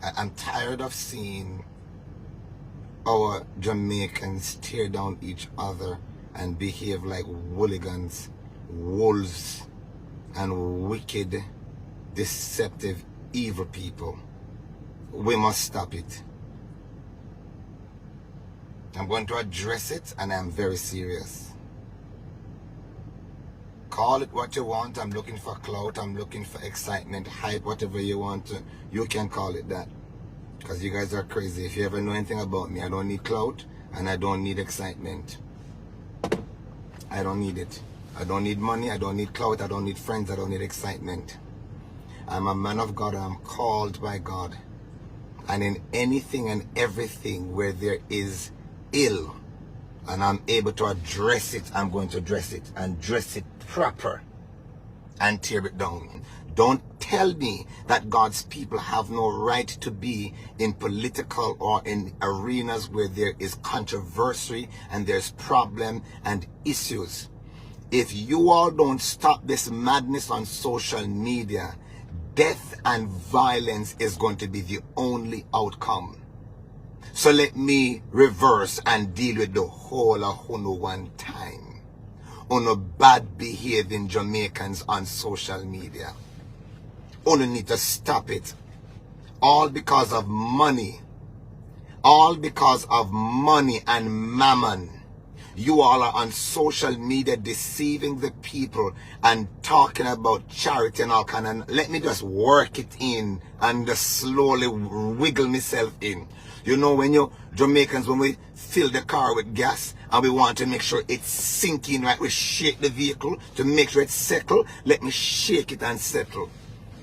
I'm tired of seeing our Jamaicans tear down each other and behave like hooligans, wolves, and wicked, deceptive, evil people. We must stop it. I'm going to address it, and I'm very serious. Call it what you want. I'm looking for clout. I'm looking for excitement, hype, whatever you want to. You can call it that. Because you guys are crazy. If you ever know anything about me, I don't need clout and I don't need excitement. I don't need it. I don't need money. I don't need clout. I don't need friends. I don't need excitement. I'm a man of God. I'm called by God. And in anything and everything where there is ill and I'm able to address it, I'm going to address it and dress it proper and tear it down. Don't tell me that God's people have no right to be in political or in arenas where there is controversy and there's problem and issues. If you all don't stop this madness on social media, death and violence is going to be the only outcome. So let me reverse and deal with the whole of Huno one time. Uno bad behaving Jamaicans on social media. Uno need to stop it. All because of money. All because of money and mammon. You all are on social media deceiving the people and talking about charity and all kind of. Let me just work it in and just slowly wiggle myself in. You know, when you Jamaicans, when we fill the car with gas and we want to make sure it's sinking right, we shake the vehicle to make sure it's settled. Let me shake it and settle.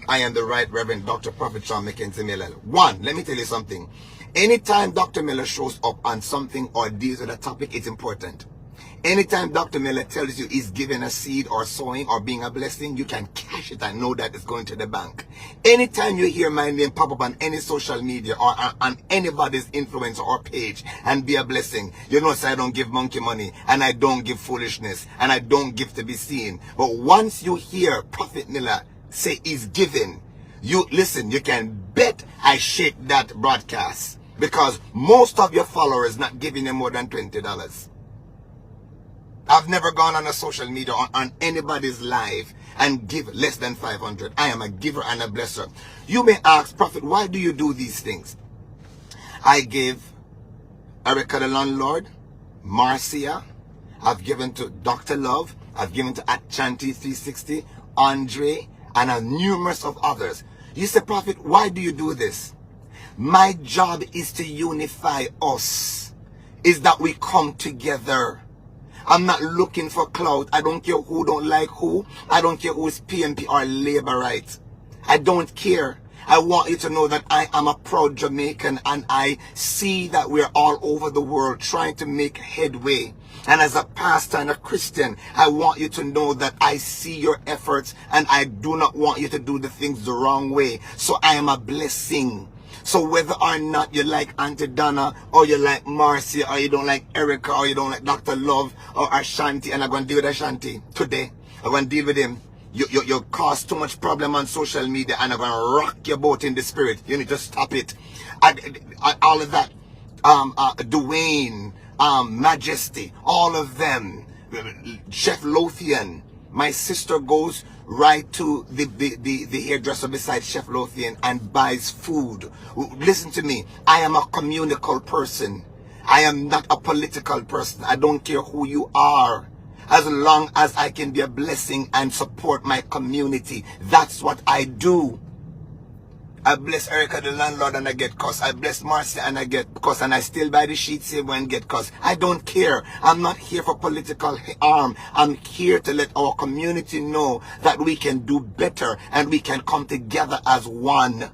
I am the Right Reverend Dr. Prophet Sean Mackenzie Miller. One, let me tell you something. Anytime Dr. Miller shows up on something or deals with a topic, it's important. Anytime Dr. Miller tells you he's giving a seed or sowing or being a blessing, you can cash it and know that it's going to the bank. Anytime you hear my name pop up on any social media or on anybody's influencer or page and be a blessing, you know, so I don't give monkey money and I don't give foolishness and I don't give to be seen. But once you hear Prophet Miller say he's giving, you listen, you can bet I shake that broadcast. Because most of your followers not giving you more than $20. I've never gone on a social media or on anybody's live and give less than 500. I am a giver and a blesser. You may ask, Prophet, why do you do these things? I give Erica the landlord, Marcia. I've given to Dr. Love. I've given to Auntie 360, Andre, and numerous of others. You say, Prophet, why do you do this? My job is to unify us, is that we come together. I'm not looking for clout. I don't care who don't like who. I don't care who is PNP or Labour right. I don't care. I want you to know that I am a proud Jamaican and I see that we're all over the world trying to make headway. And as a pastor and a Christian, I want you to know that I see your efforts and I do not want you to do the things the wrong way. So I am a blessing. So whether or not you like Auntie Donna, or you like Marcia, or you don't like Erica, or you don't like Dr. Love, or Ashanti, and I'm going to deal with Ashanti today. I'm going to deal with him. You cause too much problem on social media, and I'm going to rock your boat in the spirit. You need to stop it. All of that, Dwayne, Majesty, all of them, Chef Lothian. My sister goes right to the hairdresser beside Chef Lothian and buys food. Listen to me. I am a communal person. I am not a political person. I don't care who you are. As long as I can be a blessing and support my community, that's what I do. I bless Erica the landlord and I get cussed. I bless Marcia and I get cussed. And I still buy the sheets here and get cussed. I don't care. I'm not here for political harm. I'm here to let our community know that we can do better and we can come together as one.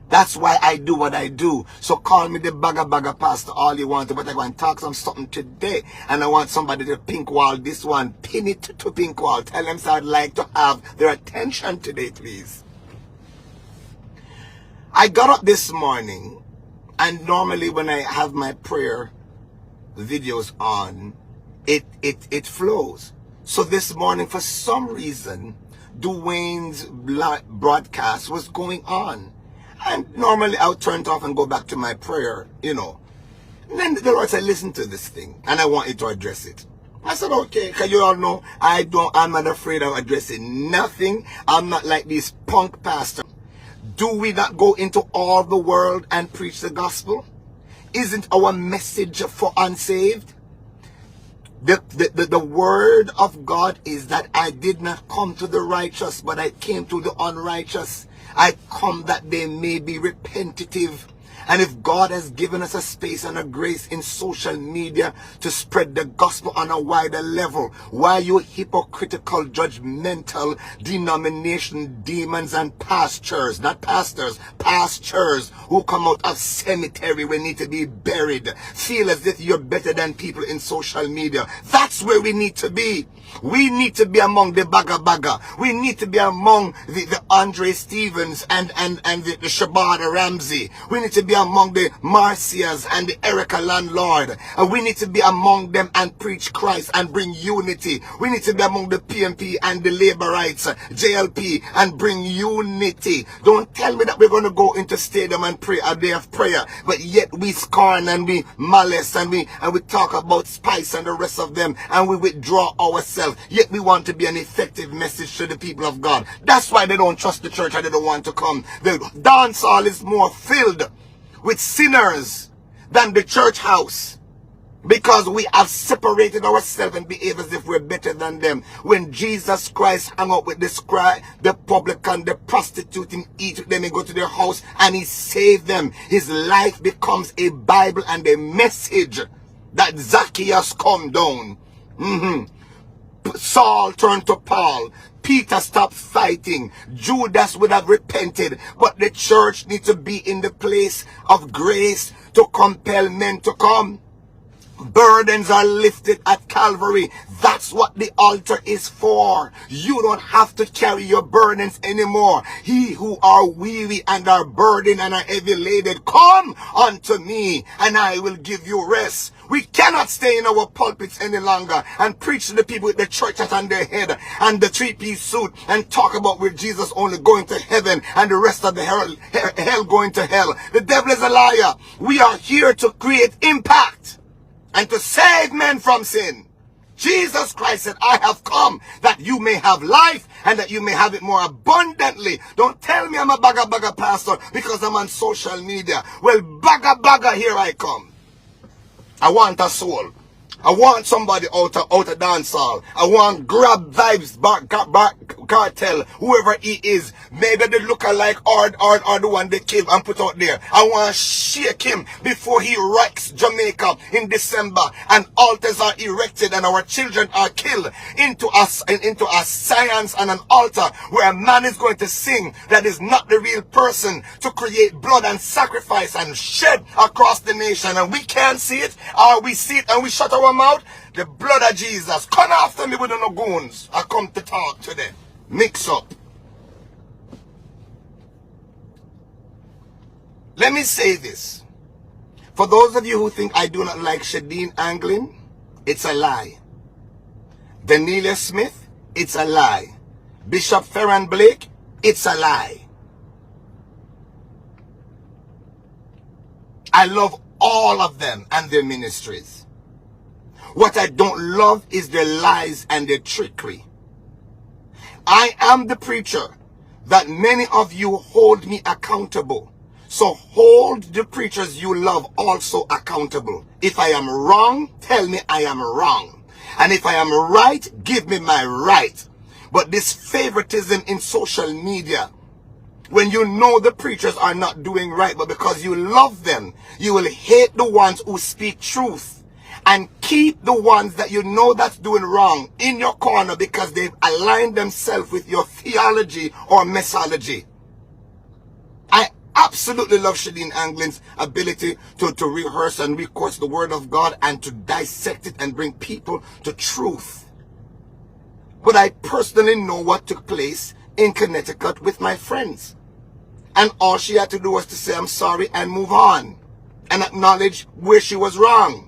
That's why I do what I do. So call me the bagger pastor all you want, but I want to talk something today. And I want somebody to pink wall this one. Pin it to pink wall. Tell them so I'd like to have their attention today, please. I got up this morning, and normally when I have my prayer videos on, it flows. So this morning, for some reason, Dwayne's broadcast was going on. And normally I would turn it off and go back to my prayer, you know. And then the Lord said, listen to this thing, and I want you to address it. I said, okay, because you all know, I'm not afraid of addressing nothing. I'm not like these punk pastors. Do we not go into all the world and preach the gospel? Isn't our message for unsaved? The word of God is that I did not come to the righteous, but I came to the unrighteous. I come that they may be repentative. And if God has given us a space and a grace in social media to spread the gospel on a wider level, why you hypocritical, judgmental denomination demons and pastors, not pastors, pastors who come out of cemetery when need to be buried, feel as if you're better than people in social media? That's where we need to be. We need to be among the baga. We need to be among the Andre Stevens and the Shabada Ramsey. We need to be among the Marcias and the Erica Landlord. We need to be among them and preach Christ and bring unity. We need to be among the PMP and the Laborites, JLP, and bring unity. Don't tell me that we're going to go into stadium and pray a day of prayer, but yet we scorn and we malice and we talk about Spice and the rest of them, and we withdraw ourselves. Yet we want to be an effective message to the people of God. That's why they don't trust the church and they don't want to come. The dancehall is more filled with sinners than the church house, because we have separated ourselves and behave as if we're better than them. When Jesus Christ hung out with the scribe, the publican, the prostitute, and eat with them and go to their house, and he saved them. His life becomes a Bible and a message that Zacchaeus come down. Saul turned to Paul. Peter stopped fighting. Judas would have repented. But the church needs to be in the place of grace to compel men to come. Burdens are lifted at Calvary. That's what the altar is for. You don't have to carry your burdens anymore. He who are weary and are burdened and are heavy laden, come unto me and I will give you rest. We cannot stay in our pulpits any longer and preach to the people with the church hat on their head and the three-piece suit and talk about where Jesus only going to heaven and the rest of the hell going to hell. The devil is a liar. We are here to create impact and to save men from sin. Jesus Christ said, I have come that you may have life and that you may have it more abundantly. Don't tell me I'm a bagga pastor because I'm on social media. Well, bagga, here I come. I want a soul. I want somebody out of dancehall. I want Grab Vibes, Cartel, whoever he is. Maybe the lookalike or the one they kill and put out there. I want to shake him before he wrecks Jamaica in December and altars are erected and our children are killed into a science and an altar where a man is going to sing that is not the real person to create blood and sacrifice and shed across the nation, and we can't see it, or we see it and we shut our mouth. The blood of Jesus, come after me with the goons. I come to talk to them. Mix up. Let me say this. For those of you who think I do not like Shadeen Anglin, it's a lie. Danelia Smith, it's a lie. Bishop Ferran Blake, it's a lie. I love all of them and their ministries. What I don't love is their lies and their trickery. I am the preacher that many of you hold me accountable. So hold the preachers you love also accountable. If I am wrong, tell me I am wrong. And if I am right, give me my right. But this favoritism in social media, when you know the preachers are not doing right, but because you love them, you will hate the ones who speak truth and keep the ones that you know that's doing wrong in your corner because they've aligned themselves with your theology or messology. I absolutely love Shadeen Anglin's ability to rehearse and recourse the word of God and to dissect it and bring people to truth. But I personally know what took place in Connecticut with my friends. And all she had to do was to say, I'm sorry, and move on. And acknowledge where she was wrong.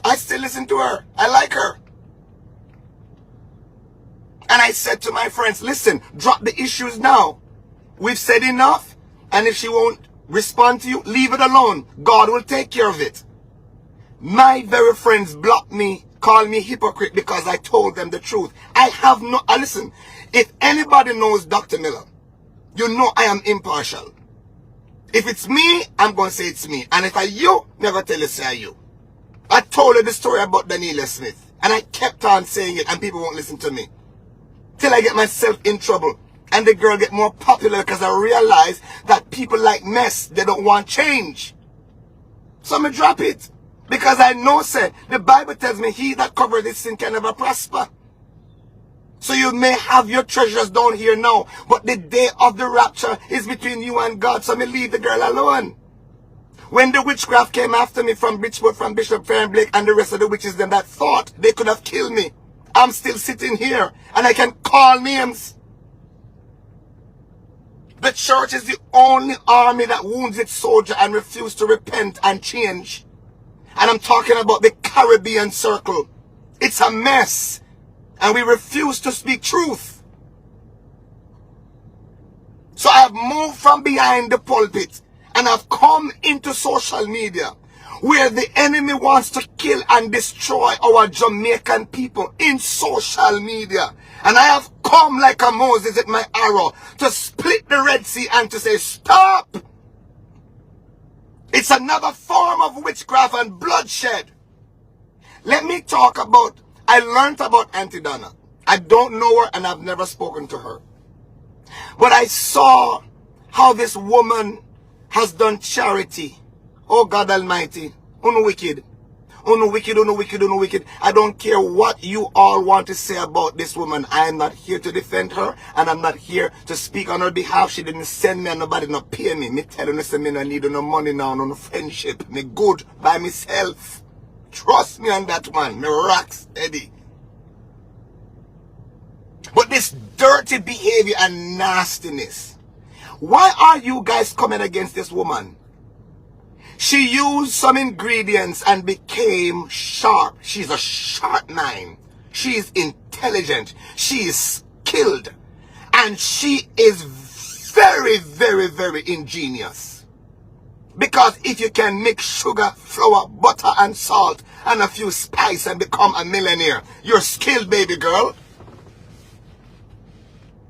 I still listen to her. I like her. And I said to my friends, listen, drop the issues now. We've said enough. And if she won't respond to you, leave it alone. God will take care of it. My very friends blocked me, called me hypocrite because I told them the truth. I have no, listen, if anybody knows Dr. Miller, you know I am impartial. If it's me, I'm going to say it's me. And if I you, never tell you say I you. I told her the story about Daniela Smith. And I kept on saying it and people won't listen to me. Till I get myself in trouble. And the girl get more popular because I realize that people like mess. They don't want change. So I drop it. Because I know, say, the Bible tells me he that covered his sin can never prosper. So you may have your treasures down here now, but the day of the rapture is between you and God. So me leave the girl alone. When the witchcraft came after me from Bridgeport, from Bishop Fairblake and the rest of the witches, them that thought they could have killed me, I'm still sitting here and I can call names. The church is the only army that wounds its soldier and refuses to repent and change. And I'm talking about the Caribbean circle. It's a mess. And we refuse to speak truth. So I have moved from behind the pulpit and I've come into social media where the enemy wants to kill and destroy our Jamaican people in social media. And I have come like a Moses at my arrow to split the Red Sea and to say, stop! It's another form of witchcraft and bloodshed. Let me talk about, I learned about Auntie Donna. I don't know her and I've never spoken to her. But I saw how this woman has done charity. Oh God Almighty. Uno wicked. Uno wicked, uno wicked, uno wicked. I don't care what you all want to say about this woman. I am not here to defend her. And I'm not here to speak on her behalf. She didn't send me and nobody not pay me. Me telling her me no need no money now, no friendship. Me good by myself. Trust me on that one. Me rocks, Eddie. But this dirty behavior and nastiness. Why are you guys coming against this woman? She used some ingredients and became sharp. She's a sharp mind. She is intelligent. She is skilled. And she is very, very, very ingenious. Because if you can mix sugar, flour, butter, and salt, and a few spice and become a millionaire, you're skilled, baby girl.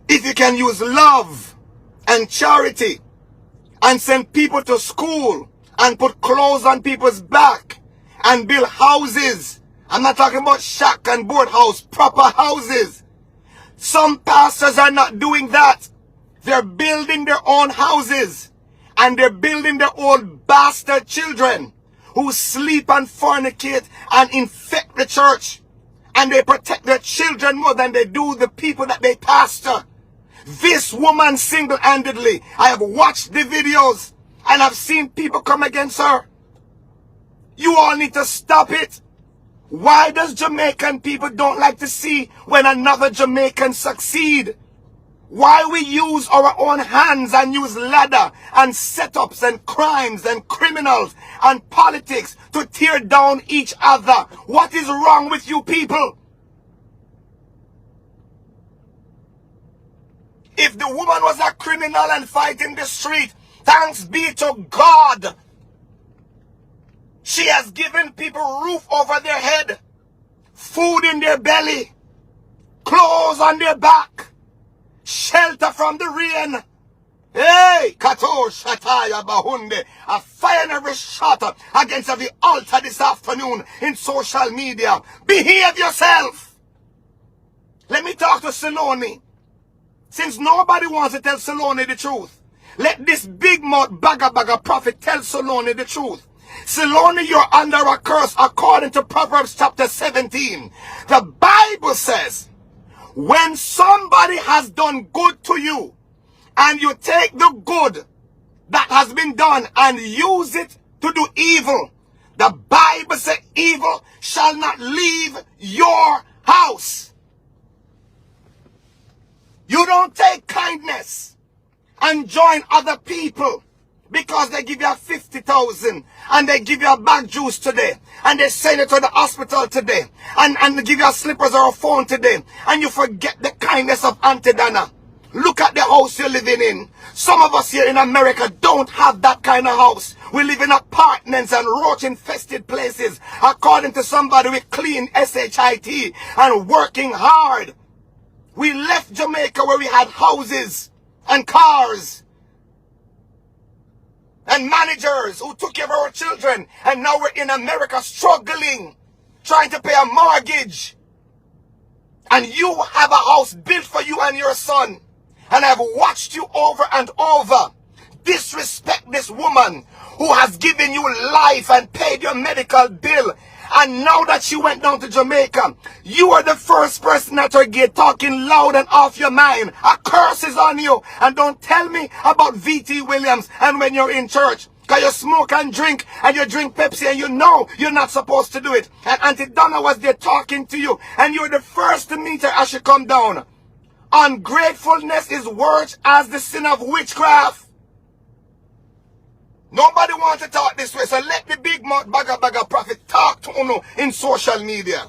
If you can use love and charity and send people to school and put clothes on people's back and build houses. I'm not talking about shack and board house, proper houses. Some pastors are not doing that. They're building their own houses and they're building their own bastard children who sleep and fornicate and infect the church. And they protect their children more than they do the people that they pastor. This woman single-handedly, I have watched the videos and I've seen people come against her. You all need to stop it. Why does Jamaican people don't like to see when another Jamaican succeed? Why we use our own hands and use ladder and setups and crimes and criminals and politics to tear down each other? What is wrong with you people? If the woman was a criminal and fighting the street, thanks be to God. She has given people roof over their head, food in their belly, clothes on their back, shelter from the rain. Hey, Kato Shataya Bahunde, a fire in every shot against every altar this afternoon in social media. Behave yourself. Let me talk to Saloni. Since nobody wants to tell Saloni the truth, let this big mouth bagger prophet tell Saloni the truth. Saloni, you're under a curse according to Proverbs chapter 17. The Bible says, when somebody has done good to you, and you take the good that has been done and use it to do evil, the Bible says evil shall not leave your house. You don't take kindness and join other people because they give you 50,000 and they give you a bag juice today and they send you to the hospital today and they give you a slippers or a phone today and you forget the kindness of Auntie Donna. Look at the house you're living in. Some of us here in America don't have that kind of house. We live in apartments and roach-infested places, according to somebody with clean SHIT and working hard. We left Jamaica where we had houses and cars and managers who took care of our children. And now we're in America struggling, trying to pay a mortgage. And you have a house built for you and your son. And I've watched you over and over disrespect this woman who has given you life and paid your medical bill. And now that she went down to Jamaica, you are the first person at her gate talking loud and off your mind. A curse is on you. And don't tell me about V.T. Williams and when you're in church. Because you smoke and drink and you drink Pepsi and you know you're not supposed to do it. And Auntie Donna was there talking to you. And you're the first to meet her as she come down. Ungratefulness is worse as the sin of witchcraft. Nobody wants to talk this way, so let the big mouth bagger prophet talk to you in social media.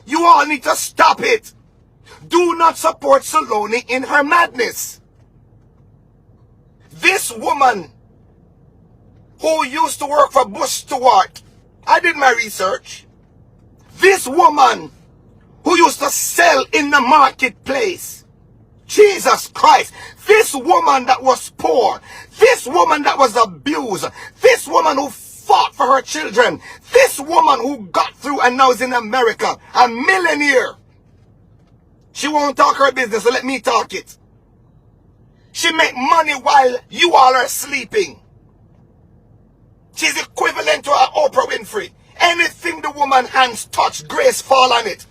You all need to stop it. Do not support Saloni in her madness. This woman who used to work for Bush Stewart, I did my research. This woman who used to sell in the marketplace, Jesus Christ, this woman that was poor, this woman that was abused, this woman who fought for her children, this woman who got through and now is in America, a millionaire. She won't talk her business, so let me talk it. She make money while you all are sleeping. She's equivalent to an Oprah Winfrey. Anything the woman hands touch, grace fall on it.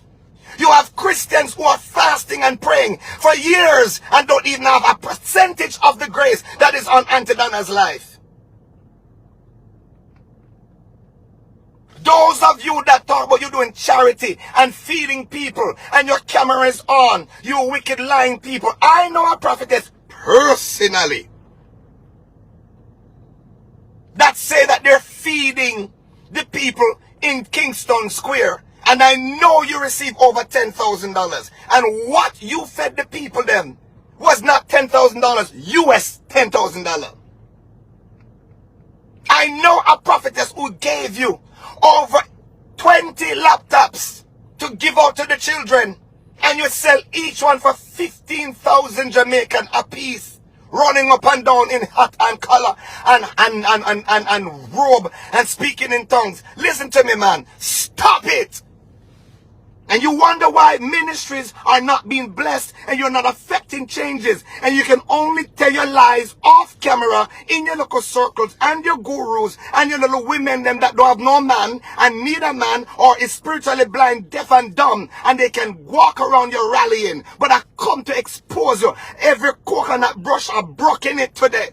You have Christians who are fasting and praying for years and don't even have a percentage of the grace that is on Auntie Donna's life. Those of you that talk about you doing charity and feeding people and your camera is on, you wicked lying people. I know a prophetess personally that say that they're feeding the people in Kingston Square. And I know you receive over $10,000. And what you fed the people then was not $10,000, US $10,000. I know a prophetess who gave you over 20 laptops to give out to the children. And you sell each one for 15,000 Jamaican apiece. Running up and down in hat and collar and robe and speaking in tongues. Listen to me, man. Stop it. And you wonder why ministries are not being blessed and you're not affecting changes. And you can only tell your lies off camera in your local circles and your gurus and your little women them that don't have no man and need a man or is spiritually blind, deaf and dumb. And they can walk around your rallying. But I come to expose you. Every coconut brush I broke in it today.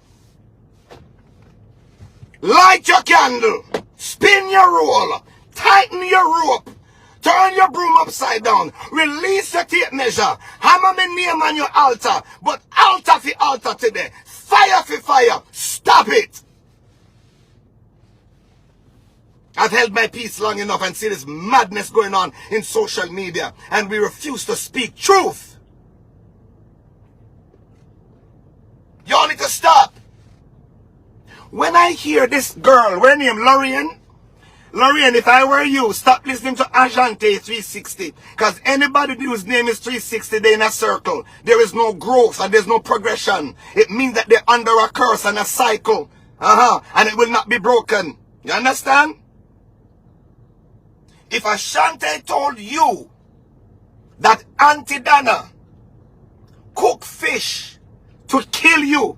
Light your candle. Spin your roll. Tighten your rope. Turn your broom upside down. Release your tape measure. Hammer my name on your altar. But altar for altar today. Fire for fire. Stop it. I've held my peace long enough and see this madness going on in social media. And we refuse to speak truth. Y'all need to stop. When I hear this girl, her name Lorian, if I were you, stop listening to Auntie 360. Because anybody whose name is 360, they're in a circle. There is no growth and there's no progression. It means that they're under a curse and a cycle. And it will not be broken. You understand? If Ashanti told you that Auntie Donna cook fish to kill you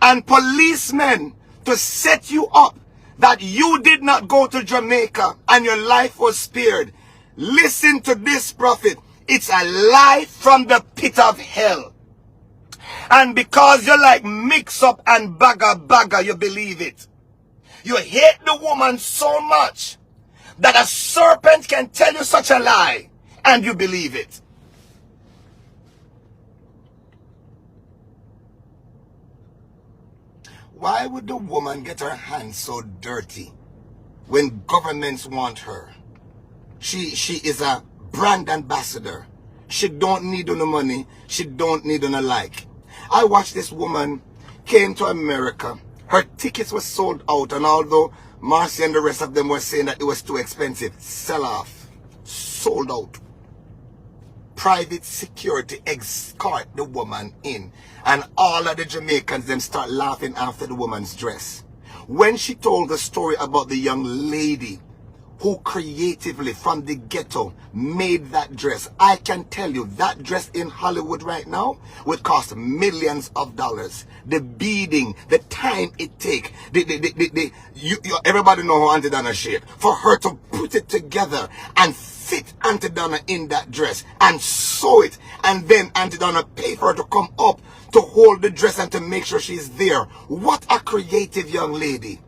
and policemen to set you up, that you did not go to Jamaica and your life was spared. Listen to this, prophet. It's a lie from the pit of hell. And because you like mix up and bagger, you believe it. You hate the woman so much that a serpent can tell you such a lie and you believe it. Why would the woman get her hands so dirty when governments want her? She is a brand ambassador. She don't need no money. She don't need no like. I watched this woman came to America. Her tickets were sold out, and although Marcy and the rest of them were saying that it was too expensive, sell off, sold out. Private security escort the woman in, and all of the Jamaicans then start laughing after the woman's dress. When she told the story about the young lady who creatively from the ghetto made that dress, I can tell you that dress in Hollywood right now would cost millions of dollars. The beading, the time it take, everybody know how Auntie Donna shape. For her to put it together and fit Auntie Donna in that dress and sew it, and then Auntie Donna pay for her to come up to hold the dress and to make sure she's there. What a creative young lady.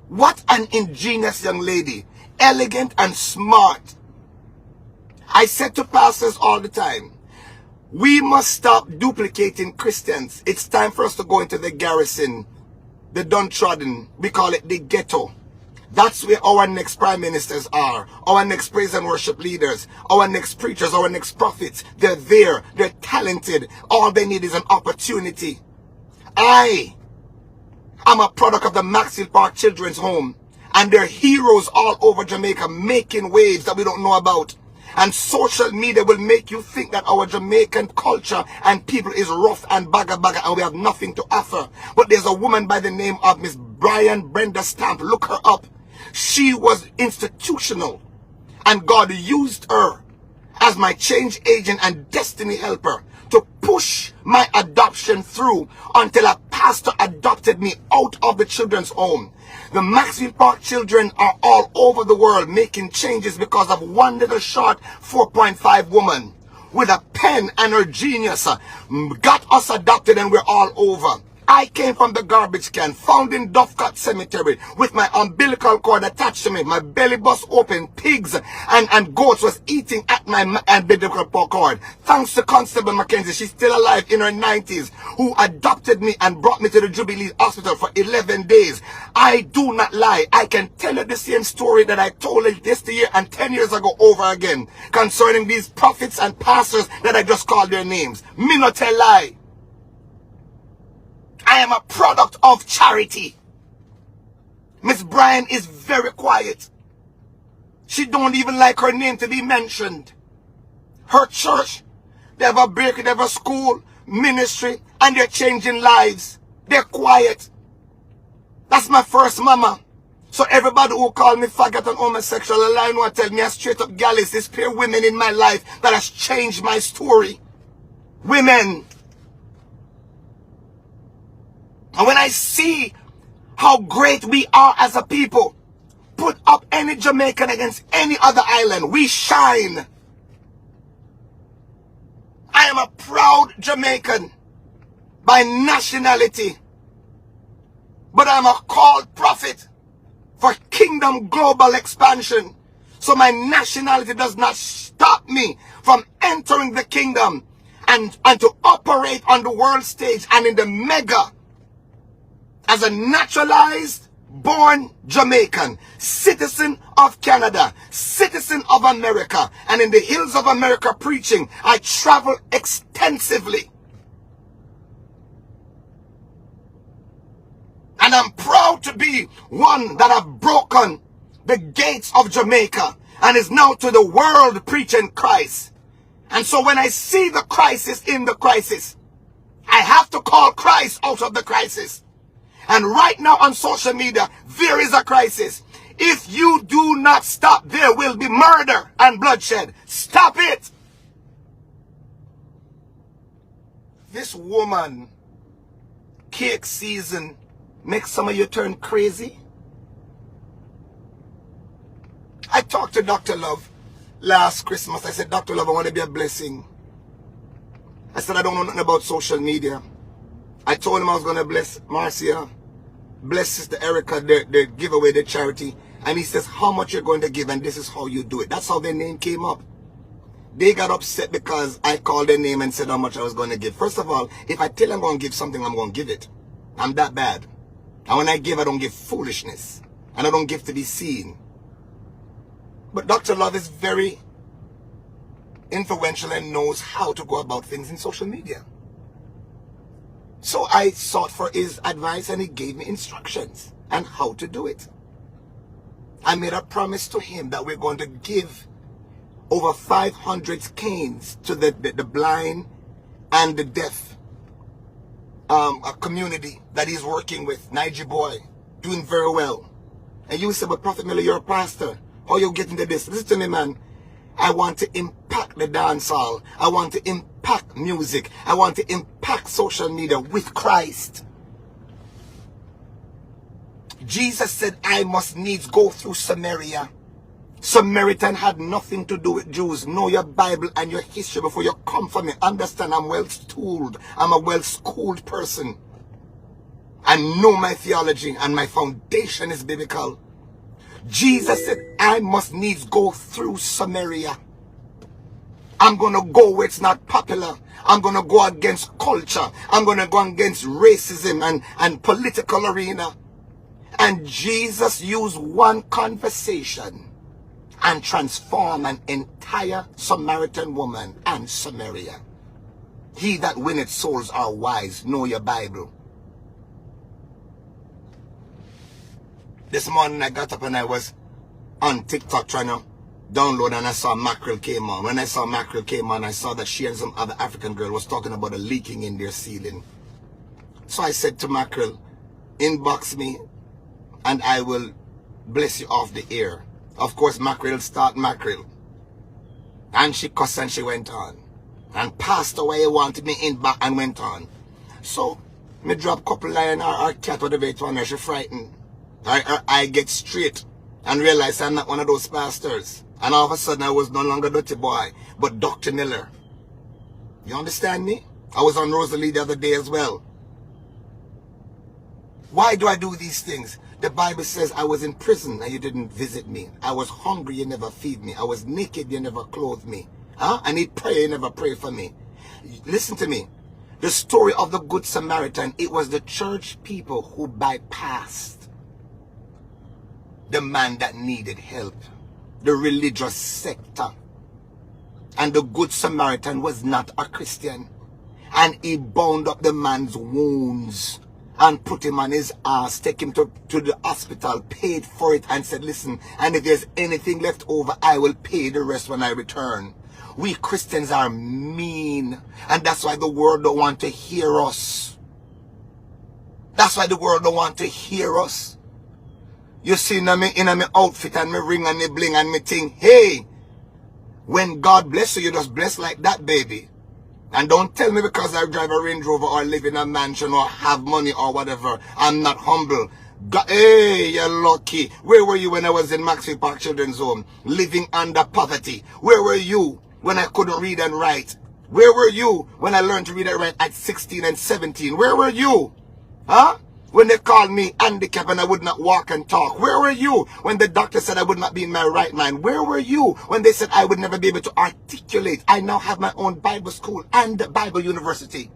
What an ingenious young lady. Elegant and smart. I said to pastors all the time, we must stop duplicating Christians. It's time for us to go into the garrison, the downtrodden. We call it the ghetto. That's where our next prime ministers are, our next praise and worship leaders, our next preachers, our next prophets. They're there. They're talented. All they need is an opportunity. I am a product of the Maxfield Park Children's Home. And they're heroes all over Jamaica making waves that we don't know about. And social media will make you think that our Jamaican culture and people is rough and bagga and we have nothing to offer. But there's a woman by the name of Miss Brenda Stamp. Look her up. She was institutional. And God used her as my change agent and destiny helper to push my adoption through until a pastor adopted me out of the children's home. The Maxfield Park children are all over the world making changes because of one little short 4.5 woman with a pen and her genius got us adopted, and we're all over. I came from the garbage can, found in Duffcut Cemetery with my umbilical cord attached to me, my belly bust open, pigs and goats was eating at my umbilical cord. Thanks to Constable Mackenzie, she's still alive in her 90s, who adopted me and brought me to the Jubilee Hospital for 11 days. I do not lie. I can tell you the same story that I told you this year and 10 years ago over again concerning these prophets and pastors that I just called their names. Me not tell lie. I am a product of charity. Miss Bryan is very quiet. She don't even like her name to be mentioned. Her church, they have a bakery, they have a school, ministry, and they're changing lives. They're quiet. That's my first mama. So everybody who call me faggot and homosexual, a line will tell me a straight up gallis, this pair women in my life that has changed my story. Women. And when I see how great we are as a people, put up any Jamaican against any other island, we shine. I am a proud Jamaican by nationality, but I'm a called prophet for kingdom global expansion. So my nationality does not stop me from entering the kingdom and to operate on the world stage and in the mega as a naturalized, born Jamaican, citizen of Canada, citizen of America, and in the hills of America preaching. I travel extensively. And I'm proud to be one that have broken the gates of Jamaica and is now to the world preaching Christ. And so when I see the crisis in the crisis, I have to call Christ out of the crisis. And right now on social media, there is a crisis. If you do not stop, there will be murder and bloodshed. Stop it. This woman, cake season, makes some of you turn crazy. I talked to Dr. Love last Christmas. I said, Dr. Love, I want to be a blessing. I said, I don't know nothing about social media. I told him I was going to bless Marcia, bless Sister Erica, the giveaway, the charity. And he says, how much you're going to give, and this is how you do it. That's how their name came up. They got upset because I called their name and said how much I was going to give. First of all, if I tell them I'm going to give something, I'm going to give it. I'm that bad. And when I give, I don't give foolishness. And I don't give to be seen. But Dr. Love is very influential and knows how to go about things in social media. So I sought for his advice and he gave me instructions on how to do it. I made a promise to him that we're going to give over 500 canes to the blind and the deaf a community that he's working with. Niger boy, doing very well. And you say, but Prophet Miller, you're a pastor. How you get into this? Listen to me, man. I want to impact the dancehall. I want to impact music. I want to impact social media with Christ. Jesus said, I must needs go through Samaria. Samaritan had nothing to do with Jews. Know your Bible and your history before you come for me. Understand, I'm well-schooled. I'm a well-schooled person. I know my theology and my foundation is biblical. Jesus said, I must needs go through Samaria. I'm going to go where it's not popular. I'm going to go against culture. I'm going to go against racism and political arena. And Jesus used one conversation and transform an entire Samaritan woman and Samaria. He that winneth souls are wise. Know your Bible. This morning I got up and I was on TikTok trying to download, and I saw Mackerel came on. When I saw Mackerel came on, I saw that she and some other African girl was talking about a leaking in their ceiling. So I said to Mackerel, inbox me and I will bless you off the air. Of course, Mackerel start Mackerel. And she cussed and she went on. And Pastor where he wanted me in back and went on. So, me drop couple lion or cat whatever it was, and she frightened. I get straight and realize I'm not one of those pastors. And all of a sudden I was no longer Dirty Boy, but Dr. Miller. You understand me? I was on Rosalie the other day as well. Why do I do these things? The Bible says I was in prison and you didn't visit me. I was hungry, you never feed me. I was naked, you never clothed me. I need prayer, you never pray for me. Listen to me. The story of the Good Samaritan, it was the church people who bypassed the man that needed help. The religious sector. And the Good Samaritan was not a Christian. And he bound up the man's wounds and put him on his ass, take him to the hospital, paid for it, and said, listen, and if there's anything left over, I will pay the rest when I return. We Christians are mean, and that's why the world don't want to hear us. That's why the world don't want to hear us. You see in my outfit and my ring and my bling and my thing, hey, when God bless you, you just bless like that, baby. And don't tell me because I drive a Range Rover or live in a mansion or have money or whatever, I'm not humble. God, hey, you're lucky. Where were you when I was in Maxfield Park Children's Home, living under poverty? Where were you when I couldn't read and write? Where were you when I learned to read and write at 16 and 17? Where were you? Huh? When they called me handicapped and I would not walk and talk. Where were you when the doctor said I would not be in my right mind? Where were you when they said I would never be able to articulate? I now have my own Bible school and Bible university.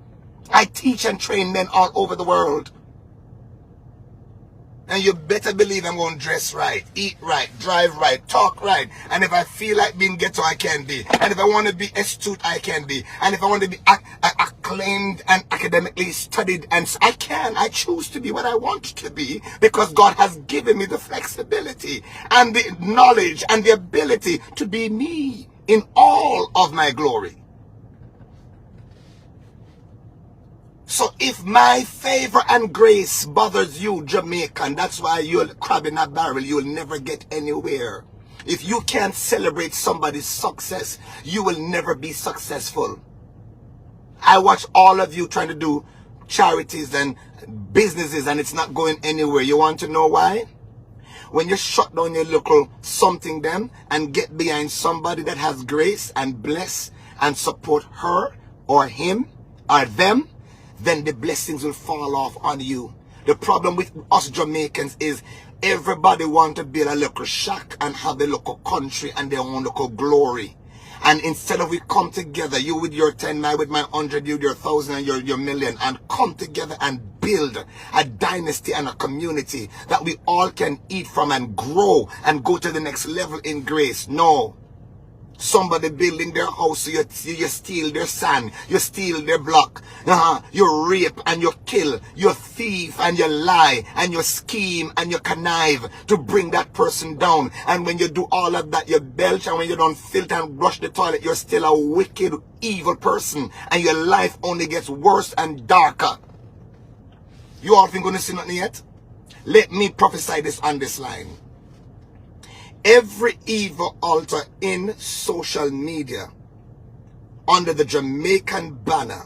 I teach and train men all over the world. And you better believe I'm going to dress right, eat right, drive right, talk right. And if I feel like being ghetto, I can be. And if I want to be astute, I can be. And if I want to be acclaimed and academically studied, and I can. I choose to be what I want to be because God has given me the flexibility and the knowledge and the ability to be me in all of my glory. So if my favor and grace bothers you, Jamaican, that's why you'll crab in a barrel, you'll never get anywhere. If you can't celebrate somebody's success, you will never be successful. I watch all of you trying to do charities and businesses and it's not going anywhere. You want to know why? When you shut down your local something them and get behind somebody that has grace and bless and support her or him or them, then the blessings will fall off on you. The problem with us Jamaicans is everybody want to build a local shack and have a local country and their own local glory. And instead of we come together, you with your 10, I with my 100, you with your 1,000 and your million, and come together and build a dynasty and a community that we all can eat from and grow and go to the next level in grace. No. Somebody building their house, so you steal their sand, you steal their block, you rape and you kill, you thief and you lie, and you scheme and you connive to bring that person down. And when you do all of that, you belch, and when you don't filter and brush the toilet, you're still a wicked, evil person, and your life only gets worse and darker. You all think you're gonna see nothing yet? Let me prophesy this on this line. Every evil altar in social media under the Jamaican banner,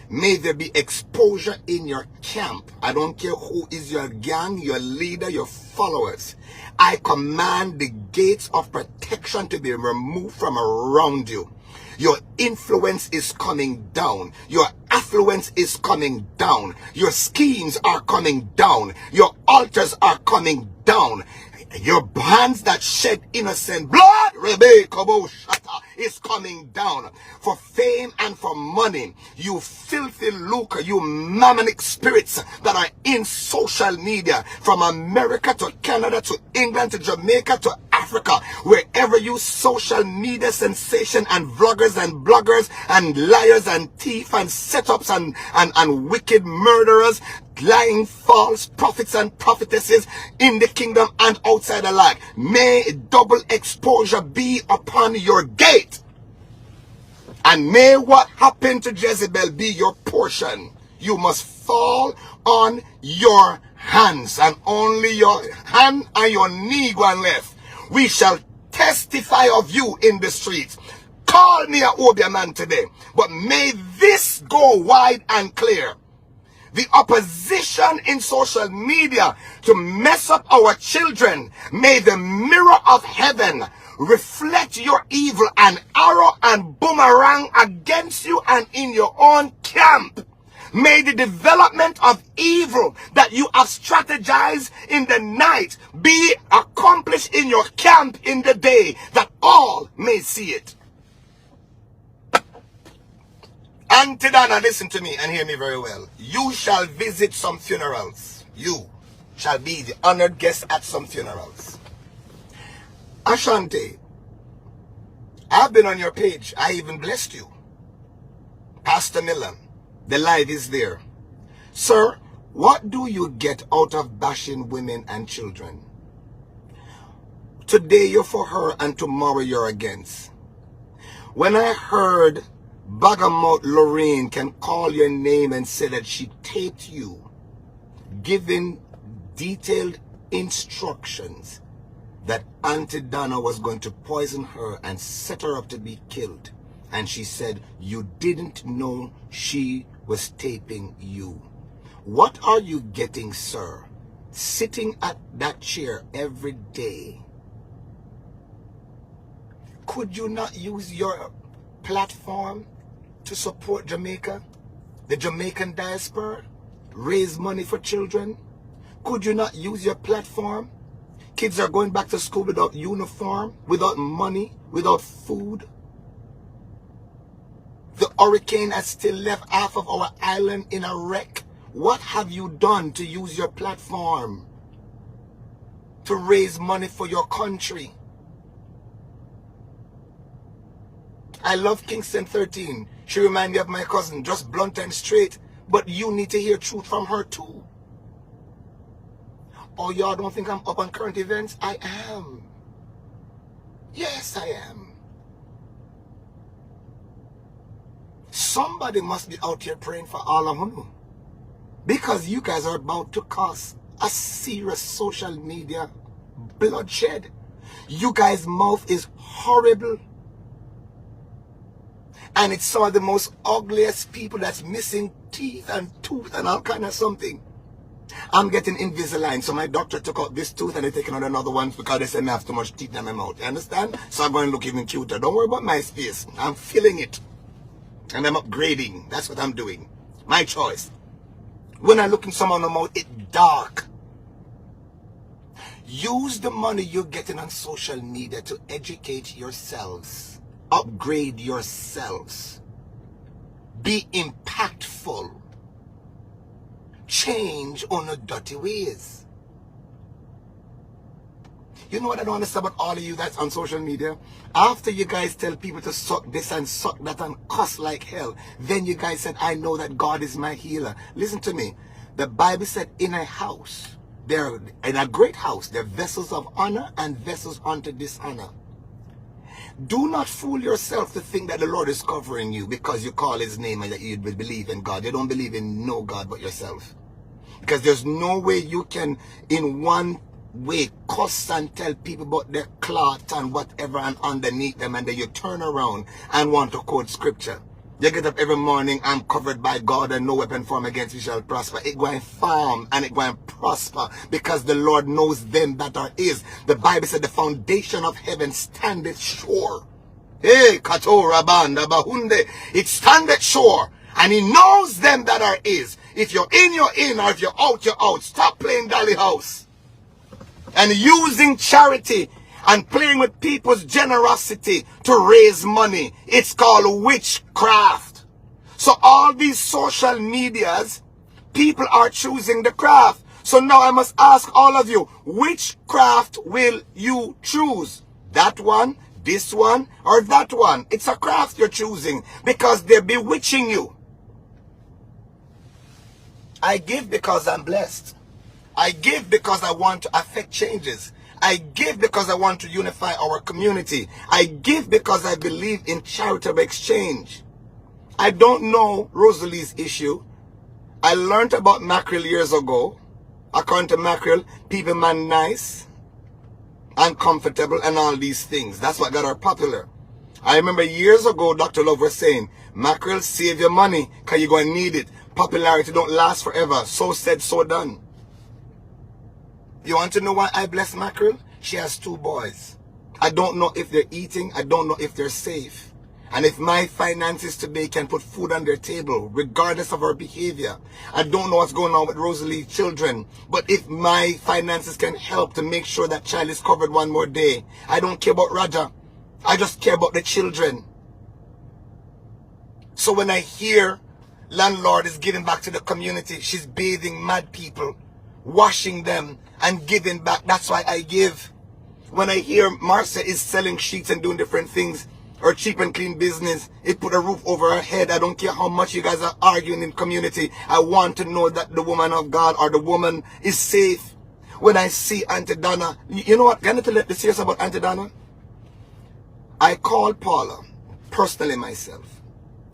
may there be exposure in your camp. I don't care who is your gang, your leader, your followers. I command the gates of protection to be removed from around you. Your influence is coming down. Your affluence is coming down. Your schemes are coming down. Your altars are coming down. Your hands that shed innocent blood, is coming down. For fame and for money, you filthy lucre, you mammonic spirits that are in social media, from America to Canada to England to Jamaica to Africa, wherever you social media sensation and vloggers and bloggers and liars and thieves and setups and wicked murderers, lying false prophets and prophetesses in the kingdom and outside alike, may double exposure be upon your gate. And may what happened to Jezebel be your portion. You must fall on your hands, and only your hand and your knee one left. We shall testify of you in the streets. Call me a Obia man today, but may this go wide and clear. The opposition in social media to mess up our children, may the mirror of heaven reflect your evil and arrow and boomerang against you and in your own camp. May the development of evil that you have strategized in the night be accomplished in your camp in the day, that all may see it. Auntie Donna, listen to me and hear me very well. You shall visit some funerals. You shall be the honored guest at some funerals. Ashanti, I've been on your page. I even blessed you. Pastor Miller, the live is there. Sir, what do you get out of bashing women and children? Today you're for her and tomorrow you're against. When I heard Bagamouth Lorraine can call your name and say that she taped you, giving detailed instructions that Auntie Donna was going to poison her and set her up to be killed, and she said you didn't know she was taping you. What are you getting, sir, sitting at that chair every day? Could you not use your platform to support Jamaica, the Jamaican diaspora, raise money for children? Could you not use your platform? Kids are going back to school without uniform, without money, without food. The hurricane has still left half of our island in a wreck. What have you done to use your platform to raise money for your country? I love Kingston 13. She reminds me of my cousin, just blunt and straight. But you need to hear truth from her too. Oh, y'all don't think I'm up on current events? I am. Yes, I am. Somebody must be out here praying for all of you, because you guys are about to cause a serious social media bloodshed. You guys' mouth is horrible. And it's some of the most ugliest people that's missing teeth and tooth and all kind of something. I'm getting Invisalign, so my doctor took out this tooth and they're taking out another one because they say I have too much teeth in my mouth. You understand? So I'm going to look even cuter. Don't worry about my space. I'm feeling it. And I'm upgrading. That's what I'm doing. My choice. When I look in someone's mouth, it's dark. Use the money you're getting on social media to educate yourselves. Upgrade yourselves. Be impactful. Change on the dirty ways. You know what I don't understand about all of you that's on social media? After you guys tell people to suck this and suck that and cuss like hell, then you guys said, I know that God is my healer. Listen to me. The Bible said in a house, in a great house, there are vessels of honor and vessels unto dishonor. Do not fool yourself to think that the Lord is covering you because you call his name and that you believe in God. You don't believe in no God but yourself. Because there's no way you can, in one way, cuss and tell people about their cloth and whatever and underneath them, and then you turn around and want to quote scripture. You get up every morning, I'm covered by God and no weapon formed against me shall prosper. It going farm and it going prosper because the Lord knows them that are his. The Bible said the foundation of heaven standeth sure. Hey, kato rabanda bahunde. It standeth sure. And he knows them that are his. If you're in, you're in. Or if you're out, you're out. Stop playing dolly house. And using charity and playing with people's generosity to raise money. It's called witchcraft. So all these social medias, people are choosing the craft. So now I must ask all of you, which craft will you choose? That one, this one, or that one? It's a craft you're choosing because they're bewitching you. I give because I'm blessed. I give because I want to affect changes. I give because I want to unify our community. I give because I believe in charitable exchange. I don't know Rosalie's issue. I learned about mackerel years ago. According to mackerel, people man nice and comfortable and all these things. That's what got her popular. I remember years ago, Dr. Love was saying, mackerel, save your money because you're going to need it. Popularity don't last forever. So said, so done. You want to know why I bless mackerel? She has 2 boys. I don't know if they're eating. I don't know if they're safe. And if my finances today can put food on their table, regardless of her behavior, I don't know what's going on with Rosalie's children. But if my finances can help to make sure that child is covered one more day, I don't care about Raja. I just care about the children. So when I hear landlord is giving back to the community, she's bathing mad people, washing them and giving back. That's why I give. When I hear Marcia is selling sheets and doing different things, or cheap and clean business, it put a roof over her head. I don't care how much you guys are arguing in community. I want to know that the woman of God or the woman is safe. When I see Auntie Donna, you know what? Can I tell you the serious about Auntie Donna? I called Paula personally myself.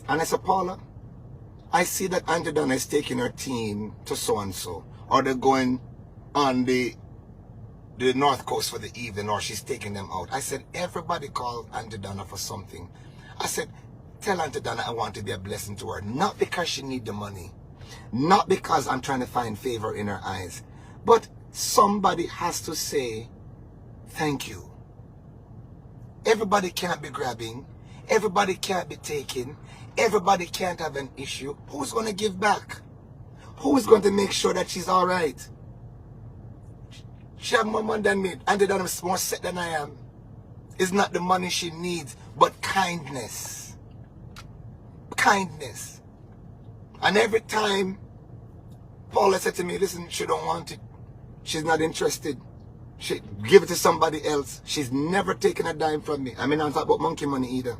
And I said, Paula, I see that Auntie Donna is taking her team to so-and-so. Or they're going on the North Coast for the evening, or she's taking them out. I said, everybody called Auntie Donna for something. I said, tell Auntie Donna I want to be a blessing to her. Not because she needs the money. Not because I'm trying to find favor in her eyes. But somebody has to say, thank you. Everybody can't be grabbing. Everybody can't be taking. Everybody can't have an issue. Who's going to give back? Who is going to make sure that she's all right? She has more money than me. Auntie Donna is more set than I am. It's not the money she needs, but kindness. Kindness. And every time Paula said to me, listen, she don't want it. She's not interested. She give it to somebody else. She's never taken a dime from me. I mean, I'm talking about monkey money either.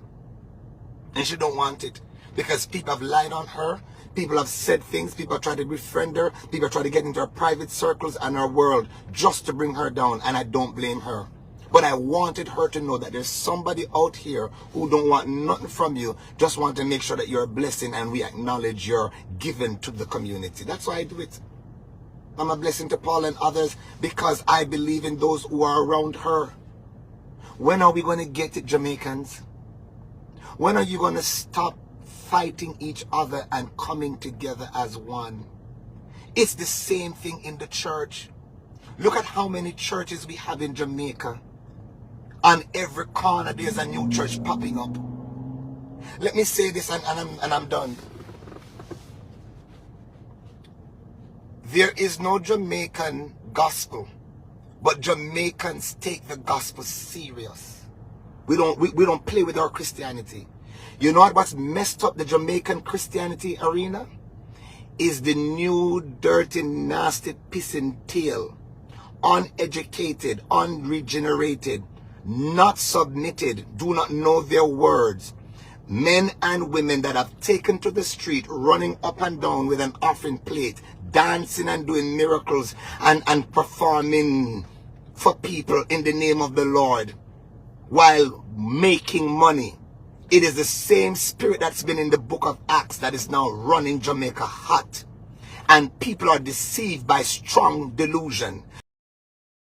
And she don't want it. Because people have lied on her. People have said things. People have tried to befriend her. People have tried to get into her private circles and her world just to bring her down. And I don't blame her. But I wanted her to know that there's somebody out here who don't want nothing from you. Just want to make sure that you're a blessing and we acknowledge your giving to the community. That's why I do it. I'm a blessing to Paul and others because I believe in those who are around her. When are we going to get it, Jamaicans? When are you going to stop fighting each other and coming together as one? It's the same thing in the church. Look at how many churches we have in Jamaica. On every corner there's a new church popping up. Let me say this and I'm done. There is no Jamaican gospel, but Jamaicans take the gospel serious. We don't play with our Christianity. You know what's messed up the Jamaican Christianity arena? Is the new dirty, nasty, pissing tail uneducated, unregenerated, not submitted, do not know their words. Men and women that have taken to the street, running up and down with an offering plate, dancing and doing miracles and performing for people in the name of the Lord while making money. It is the same spirit that's been in the book of Acts that is now running Jamaica hot. And people are deceived by strong delusion.